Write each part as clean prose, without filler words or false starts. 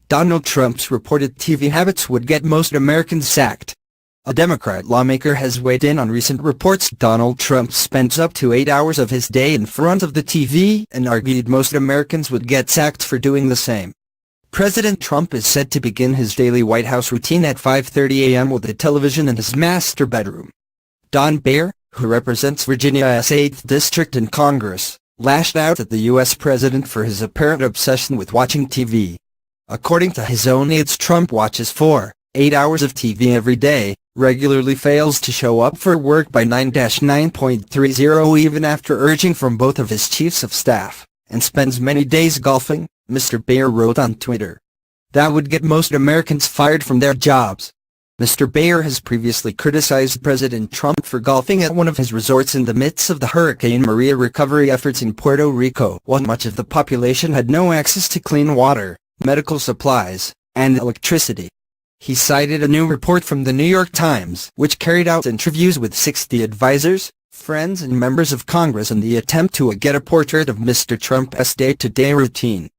Donald Trump's reported TV habits would get most Americans sacked. A Democrat lawmaker has weighed in on recent reports Donald Trump spends up to 8 hours of his day in front of the TV and argued most Americans would get sacked for doing the same. President Trump is said to begin his daily White House routine at 5:30 a.m. with a television in his master bedroom. Don Beyer, who represents Virginia's 8th District in Congress, lashed out at the U.S. president for his apparent obsession with watching TV. According to his own aides, Trump watches 8 hours of TV every day, regularly fails to show up for work by 9-9.30 even after urging from both of his chiefs of staff, and spends many days golfing, Mr. Beyer wrote on Twitter. That would get most Americans fired from their jobs. Mr. Beyer has previously criticized President Trump for golfing at one of his resorts in the midst of the Hurricane Maria recovery efforts in Puerto Rico, while much of the population had no access to clean water, medical supplies, and electricity. He cited a new report from the New York Times, which carried out interviews with 60 advisors, friends and members of Congress in the attempt to get a portrait of Mr. Trump's day-to-day routine.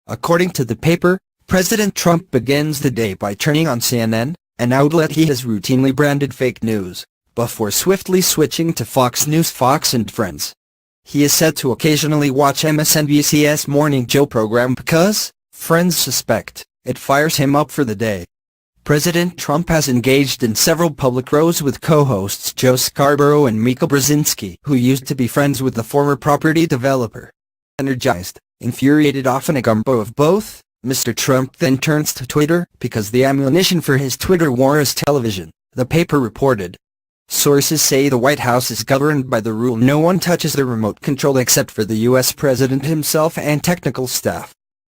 According to the paper, President Trump begins the day by turning on CNN, an outlet he has routinely branded fake news, before swiftly switching to Fox News, Fox and Friends. He is said to occasionally watch MSNBC's Morning Joe program because, friends suspect, it fires him up for the day. President Trump has engaged in several public rows with co-hosts Joe Scarborough and Mika Brzezinski, who used to be friends with the former property developer. Energized, infuriated, often a gumbo of both, Mr. Trump then turns to Twitter, because the ammunition for his Twitter war is television, the paper reported. Sources say the White House is governed by the rule no one touches the remote control except for the U.S. President himself and technical staff.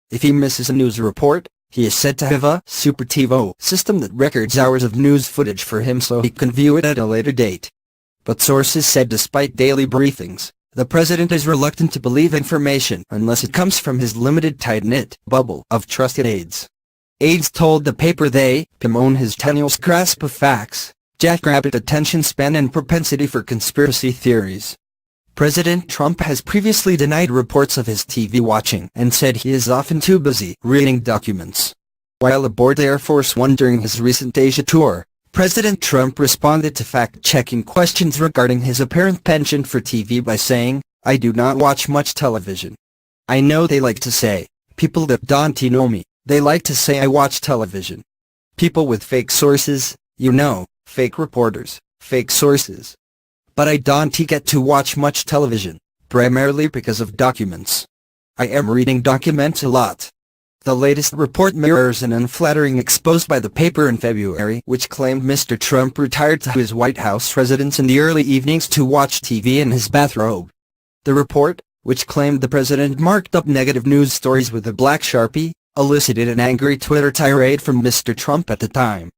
If he misses a news report, he is said to have a Super TiVo system that records hours of news footage for him so he can view it at a later date. But sources said despite daily briefings, the president is reluctant to believe information unless it comes from his limited tight-knit bubble of trusted aides. Aides told the paper they bemoan his tenuous grasp of facts, jackrabbit attention span and propensity for conspiracy theories. President Trump has previously denied reports of his TV watching and said he is often too busy reading documents. While aboard Air Force One during his recent Asia tour, President Trump responded to fact-checking questions regarding his apparent penchant for TV by saying, "I do not watch much television. I know they like to say, people that don't know me, they like to say I watch television. People with fake sources, fake reporters, fake sources. But I don't get to watch much television, primarily because of documents. I am reading documents a lot." The latest report mirrors an unflattering expose by the paper in February, which claimed Mr. Trump retired to his White House residence in the early evenings to watch TV in his bathrobe. The report, which claimed the president marked up negative news stories with a black Sharpie, elicited an angry Twitter tirade from Mr. Trump at the time.